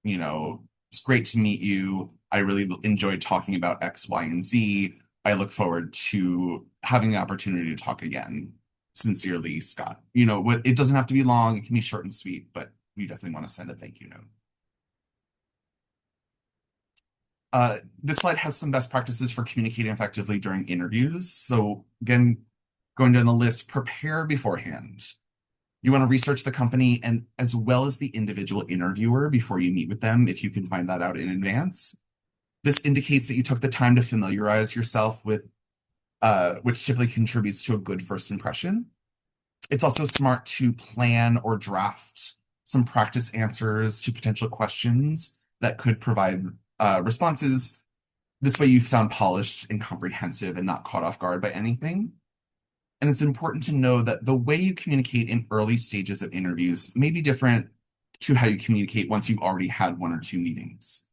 it's great to meet you. I really enjoyed talking about X, Y, and Z. I look forward to having the opportunity to talk again. Sincerely, Scott. It doesn't have to be long. It can be short and sweet, but we definitely want to send a thank you note. This slide has some best practices for communicating effectively during interviews. So again, going down the list, prepare beforehand. You want to research the company and as well as the individual interviewer before you meet with them, if you can find that out in advance. This indicates that you took the time to familiarize yourself with, which typically contributes to a good first impression. It's also smart to plan or draft some practice answers to potential questions that could provide responses. This way you sound polished and comprehensive and not caught off guard by anything. And it's important to know that the way you communicate in early stages of interviews may be different to how you communicate once you've already had one or two meetings.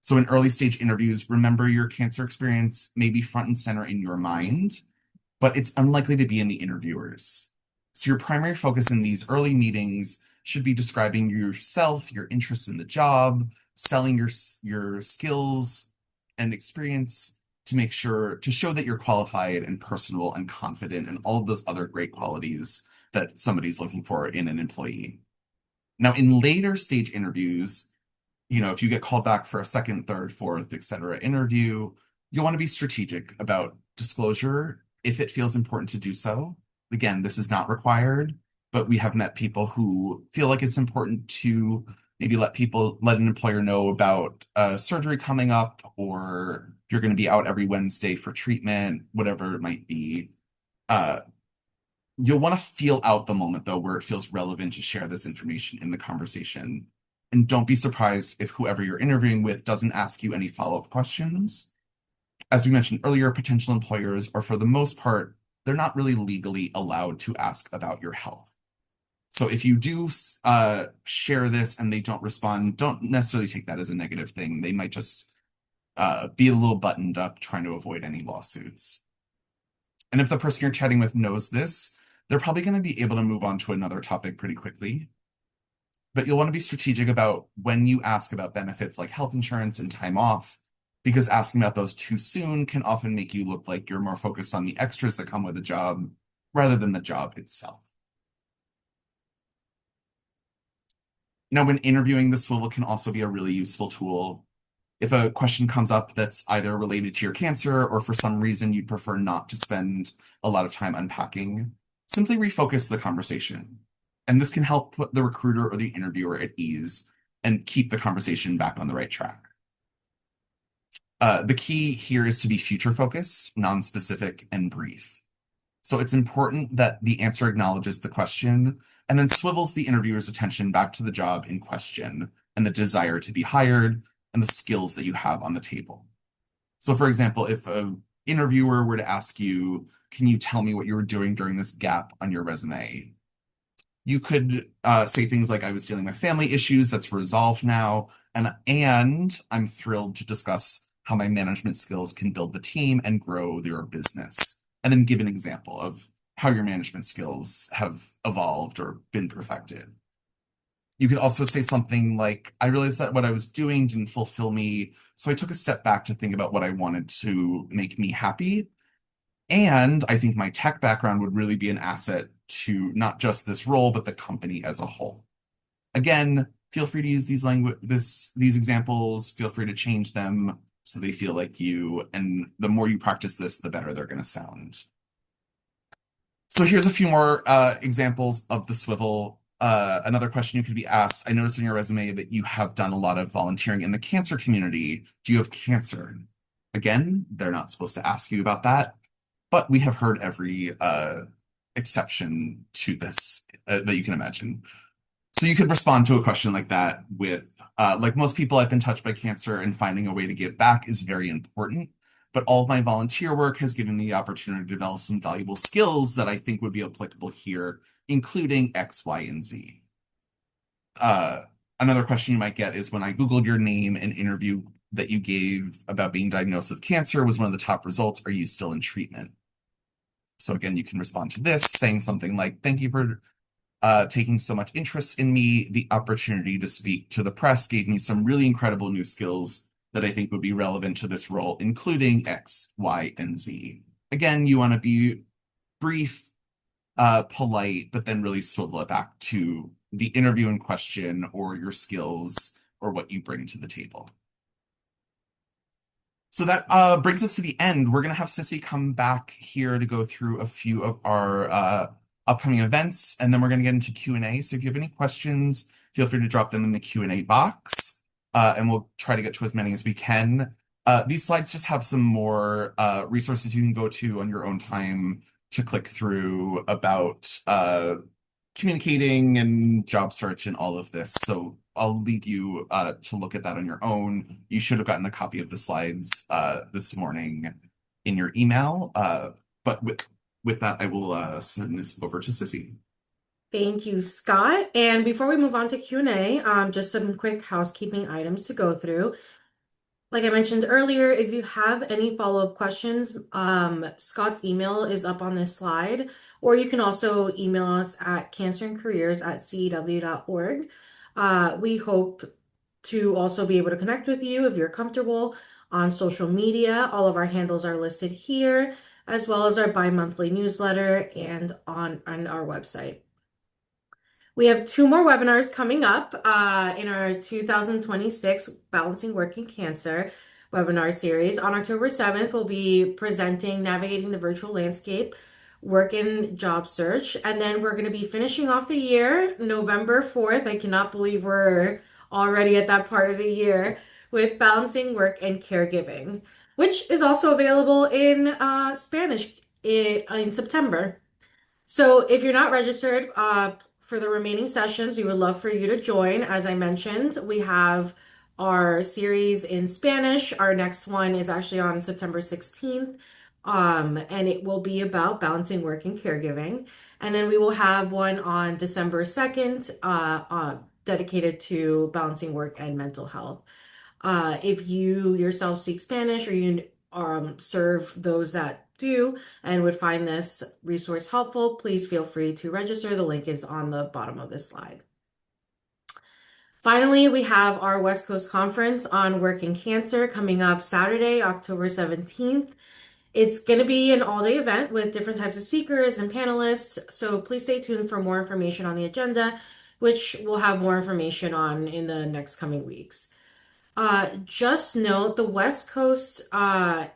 So in early stage interviews, remember your cancer experience may be front and center in your mind, but it's unlikely to be in the interviewers. So your primary focus in these early meetings should be describing yourself, your interests in the job, selling your skills and experience to show that you're qualified and personable and confident and all of those other great qualities that somebody's looking for in an employee. Now, in later stage interviews, if you get called back for a second, third, fourth, etc. interview, you'll want to be strategic about disclosure if it feels important to do so. Again, this is not required, but we have met people who feel like it's important to maybe let an employer know about surgery coming up, or you're going to be out every Wednesday for treatment, whatever it might be. You'll want to feel out the moment, though, where it feels relevant to share this information in the conversation. And don't be surprised if whoever you're interviewing with doesn't ask you any follow-up questions. As we mentioned earlier, potential employers are, for the most part, they're not really legally allowed to ask about your health. So if you do share this and they don't respond, don't necessarily take that as a negative thing. They might just be a little buttoned up trying to avoid any lawsuits. And if the person you're chatting with knows this, they're probably going to be able to move on to another topic pretty quickly. But you'll want to be strategic about when you ask about benefits like health insurance and time off, because asking about those too soon can often make you look like you're more focused on the extras that come with the job rather than the job itself. Now, when interviewing, this tool can also be a really useful tool. If a question comes up that's either related to your cancer or for some reason you'd prefer not to spend a lot of time unpacking, simply refocus the conversation. And this can help put the recruiter or the interviewer at ease. and keep the conversation back on the right track. The key here is to be future focused, non-specific, and brief. So it's important that the answer acknowledges the question and then swivels the interviewer's attention back to the job in question and the desire to be hired and the skills that you have on the table. So, for example, if an interviewer were to ask you, can you tell me what you were doing during this gap on your resume? You could say things like, I was dealing with family issues that's resolved now, and I'm thrilled to discuss how my management skills can build the team and grow your business. And then give an example of how your management skills have evolved or been perfected. You could also say something like, I realized that what I was doing didn't fulfill me, so I took a step back to think about what I wanted to make me happy. And I think my tech background would really be an asset to not just this role, but the company as a whole. Again, feel free to use these examples. Feel free to change them so they feel like you. And the more you practice this, the better they're going to sound. So here's a few more examples of the swivel. Another question you could be asked. I noticed in your resume that you have done a lot of volunteering in the cancer community. Do you have cancer? Again, they're not supposed to ask you about that, but we have heard every exception to this that you can imagine. So you could respond to a question like that with, like most people, I've been touched by cancer and finding a way to give back is very important. But all of my volunteer work has given me the opportunity to develop some valuable skills that I think would be applicable here, including X, Y, and Z. Uh, Another question you might get is when I Googled your name, an interview that you gave about being diagnosed with cancer was one of the top results. Are you still in treatment? So again, you can respond to this saying something like, thank you for taking so much interest in me. The opportunity to speak to the press gave me some really incredible new skills that I think would be relevant to this role, including X, Y, and Z. Again, you want to be brief, polite, but then really swivel it back to the interview in question or your skills or what you bring to the table. So that brings us to the end. We're going to have Sissy come back here to go through a few of our upcoming events, and then we're going to get into Q&A. So if you have any questions, feel free to drop them in the Q&A box, and we'll try to get to as many as we can. These slides just have some more resources you can go to on your own time to click through about communicating and job search and all of this. So I'll leave you to look at that on your own. You should have gotten a copy of the slides this morning in your email. But with that, I will send this over to Sissy. Thank you, Scott. And before we move on to Q&A, just some quick housekeeping items to go through. Like I mentioned earlier, if you have any follow-up questions, Scott's email is up on this slide, or you can also email us at cancerandcareers@cew.org. We hope to also be able to connect with you if you're comfortable on social media. All of our handles are listed here, as well as our bi-monthly newsletter and on our website. We have two more webinars coming up in our 2026 Balancing Work and Cancer webinar series. On October 7th, we'll be presenting Navigating the Virtual Landscape, Work and Job Search. And then we're going to be finishing off the year, November 4th. I cannot believe we're already at that part of the year with Balancing Work and Caregiving, which is also available in Spanish in September. So if you're not registered for the remaining sessions, we would love for you to join. As I mentioned, we have our series in Spanish. Our next one is actually on September 16th, and it will be about balancing work and caregiving. And then we will have one on December 2nd, dedicated to balancing work and mental health. If you yourself speak Spanish or you serve those that do and would find this resource helpful, please feel free to register. The link is on the bottom of this slide. Finally, we have our West Coast Conference on Work and Cancer coming up Saturday, October 17th. It's going to be an all-day event with different types of speakers and panelists, so please stay tuned for more information on the agenda, which we'll have more information on in the next coming weeks. Just note the West Coast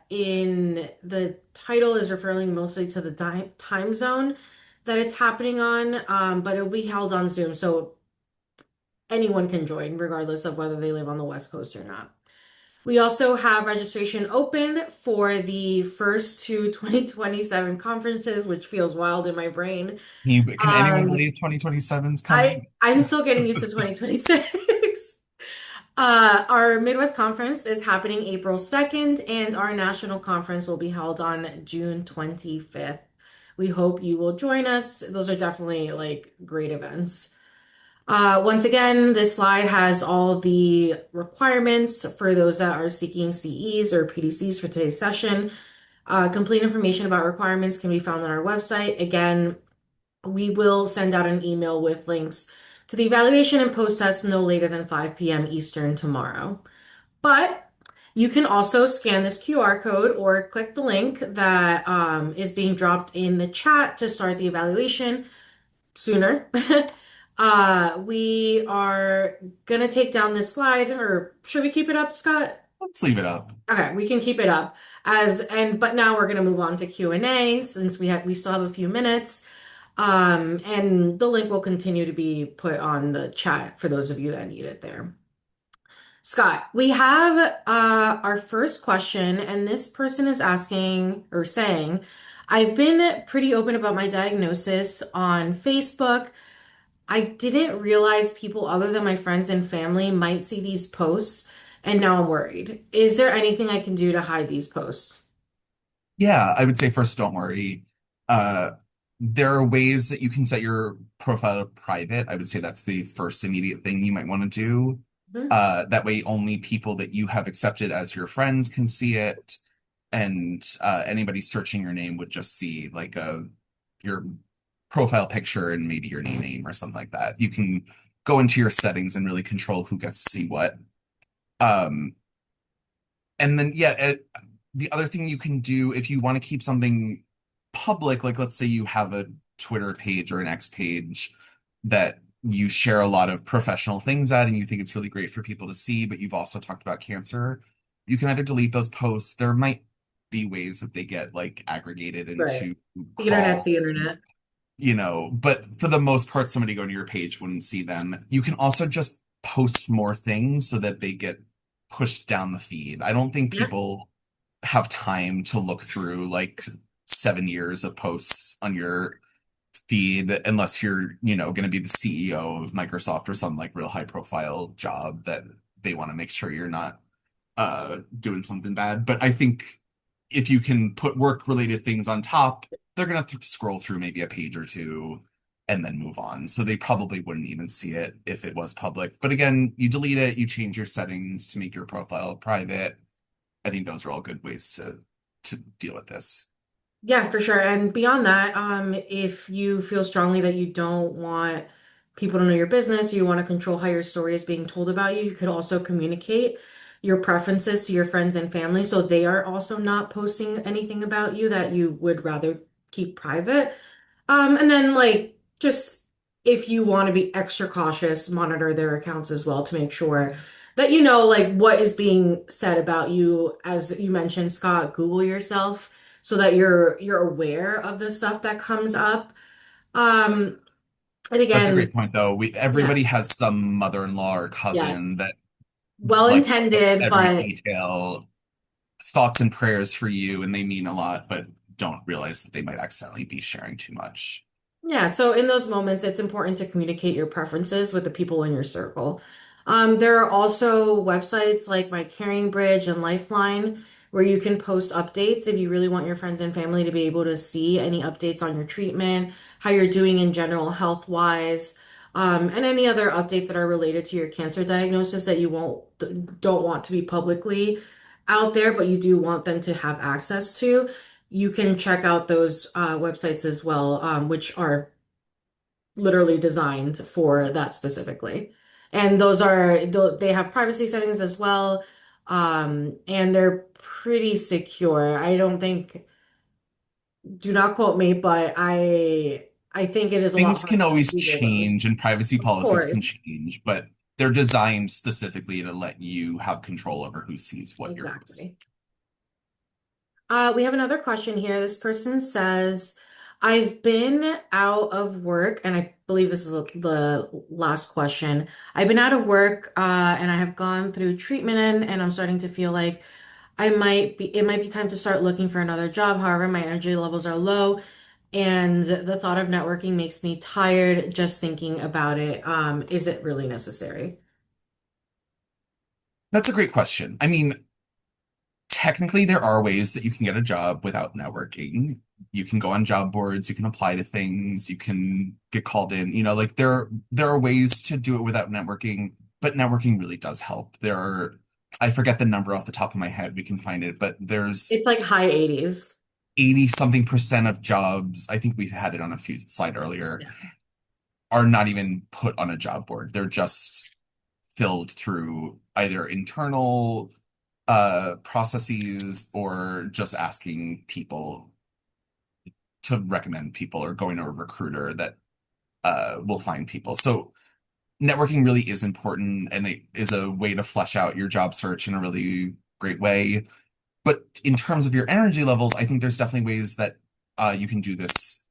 in the title is referring mostly to the time zone that it's happening on, but it'll be held on Zoom. So anyone can join, regardless of whether they live on the West Coast or not. We also have registration open for the first two 2027 conferences, which feels wild in my brain. Can anyone Um, believe 2027's coming? I'm still getting used to 2026. Our Midwest Conference is happening April 2nd, and our national conference will be held on June 25th. We hope you will join us. Those are definitely like great events. Once again, this slide has all the requirements for those that are seeking CEs or PDCs for today's session. Complete information about requirements can be found on our website. Again, we will send out an email with links to the evaluation and post test no later than 5 p.m. Eastern tomorrow. But you can also scan this QR code or click the link that is being dropped in the chat to start the evaluation sooner. We are gonna take down this slide, or should we keep it up, Scott? Let's leave it up. Okay, we can keep it up but now we're gonna move on to Q&A since we still have a few minutes. And the link will continue to be put on the chat for those of you that need it there. Scott, we have our first question, and this person is asking or saying, I've been pretty open about my diagnosis on Facebook. I didn't realize people other than my friends and family might see these posts, and now I'm worried. Is there anything I can do to hide these posts? Yeah, I would say first, don't worry. Uh, there are ways that you can set your profile to private. I would say that's the first immediate thing you might want to do. Mhm. That way, only people that you have accepted as your friends can see it, and anybody searching your name would just see like your profile picture and maybe your name or something like that. You can go into your settings and really control who gets to see what. Um, and then, yeah, the other thing you can do if you want to keep something public, like let's say you have a Twitter page or an X page that you share a lot of professional things at and you think it's really great for people to see, but you've also talked about cancer, you can either delete those posts. There might be ways that they get like aggregated Right. into The internet's crawl, the internet. but for the most part, somebody going to your page wouldn't see them. You can also just post more things so that they get pushed down the feed. I don't think Yeah. people have time to look through like 7 years of posts on your feed unless you're, going to be the CEO of Microsoft or some like real high profile job that they want to make sure you're not doing something bad. But I think if you can put work related things on top, they're gonna scroll through maybe a page or two and then move on. So they probably wouldn't even see it if it was public. But again, you delete it, you change your settings to make your profile private. I think those are all good ways to deal with this. Yeah, for sure. And beyond that, if you feel strongly that you don't want people to know your business, you want to control how your story is being told about you, you could also communicate your preferences to your friends and family so they are also not posting anything about you that you would rather keep private. And then like just if you want to be extra cautious, monitor their accounts as well to make sure that you know like what is being said about you. As you mentioned, Scott, Google yourself so that you're aware of the stuff that comes up. Um, and That's a again, great point, though. yeah, Everybody has some mother-in-law or yeah, cousin that well like posts intended, every but detail, thoughts and prayers for you, and they mean a lot, but don't realize that they might accidentally be sharing too much. yeah, so in those moments, it's important to communicate your preferences with the people in your circle. There are also websites like My Caring Bridge and Lifeline where you can post updates if you really want your friends and family to be able to see any updates on your treatment, how you're doing in general health-wise, and any other updates that are related to your cancer diagnosis that you don't want to be publicly out there, but you do want them to have access to. You can check out those websites as well, which are literally designed for that specifically. And they have privacy settings as well, and they're pretty secure. I don't think, do not quote me, but I think it is a lot Things can harder to always Google those. change and privacy Of policies can course, change, but they're designed specifically to let you have control over who sees what you're posting. exactly. We have another question here. This person says, I've been out of work, and I believe this is the last question. I've been out of work, and I have gone through treatment, and I'm starting to feel like it might be time to start looking for another job. However, my energy levels are low, and the thought of networking makes me tired just thinking about it. Is it really necessary? That's a great question. I mean, technically, there are ways that you can get a job without networking. You can go on job boards, you can apply to things, you can get called in. Like there are ways to do it without networking, but networking really does help. I forget the number off the top of my head. We can find it, but there's It's like high 80s. 80 something percent of jobs. I think we had it on a few slide earlier, Yeah. are not even put on a job board. They're just filled through either internal processes or just asking people to recommend people or going to a recruiter that will find people. So networking really is important and it is a way to flesh out your job search in a really great way. But in terms of your energy levels, I think there's definitely ways that you can do this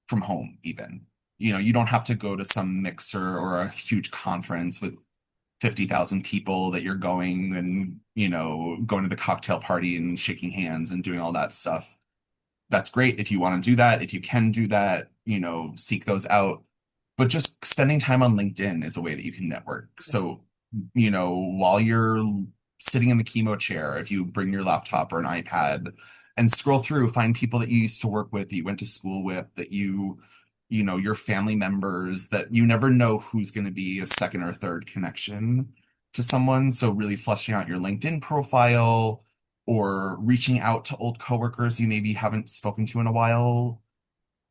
from home, even. You don't have to go to some mixer or a huge conference with 50,000 people that you're going and, going to the cocktail party and shaking hands and doing all that stuff. That's great if you want to do that, if you can do that, seek those out. But just spending time on LinkedIn is a way that you can network. So, while you're sitting in the chemo chair, if you bring your laptop or an iPad and scroll through, find people that you used to work with, that you went to school with, that your family members, that you never know who's going to be a second or third connection to someone. So really fleshing out your LinkedIn profile or reaching out to old coworkers you maybe haven't spoken to in a while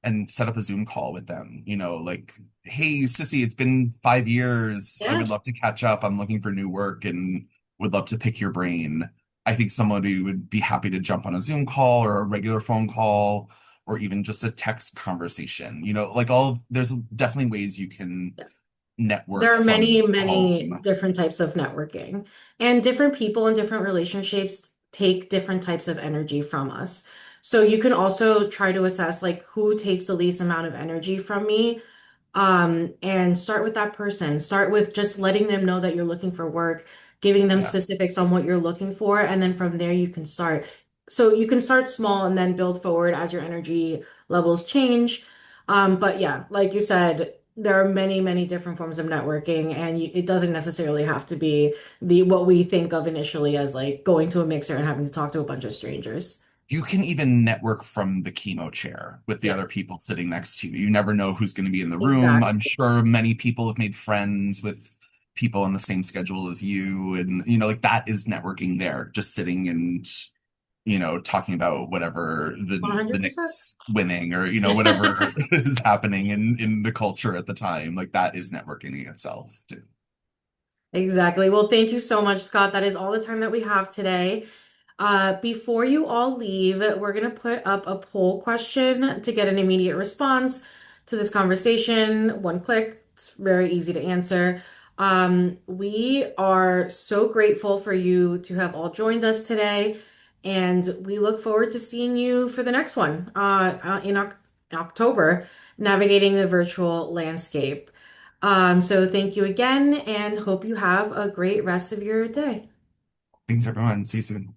and set up a Zoom call with them. Like, hey, Sissy, it's been 5 years. I Yeah. would love to catch up. I'm looking for new work and would love to pick your brain. I think somebody would be happy to jump on a Zoom call or a regular phone call or even just a text conversation. Like there's definitely ways you can There network are many, from many home. different types of networking, and different people and different relationships take different types of energy from us. So you can also try to assess like who takes the least amount of energy from me, and start with that person. Start with just letting them know that you're looking for work, giving them Yeah. specifics on what you're looking for, and then from there you can start. So you can start small and then build forward as your energy levels change. But yeah, like you said, there are many, many different forms of networking, and it doesn't necessarily have to be the what we think of initially as like going to a mixer and having to talk to a bunch of strangers. You can even network from the chemo chair with the Yeah, other people sitting next to you. You never know who's going to be in the room. I'm exactly. sure many people have made friends with people on the same schedule as you. And, like that is networking there, just sitting and, talking about whatever the 100%. Knicks winning or, whatever is happening in the culture at the time. Like that is networking in itself, too. Exactly. Well, thank you so much, Scott. That is all the time that we have today. Before you all leave, we're going to put up a poll question to get an immediate response to this conversation. One click, it's very easy to answer. We are so grateful for you to have all joined us today, and we look forward to seeing you for the next one in October, navigating the virtual landscape. So thank you again, and hope you have a great rest of your day. Thanks, everyone. See you soon.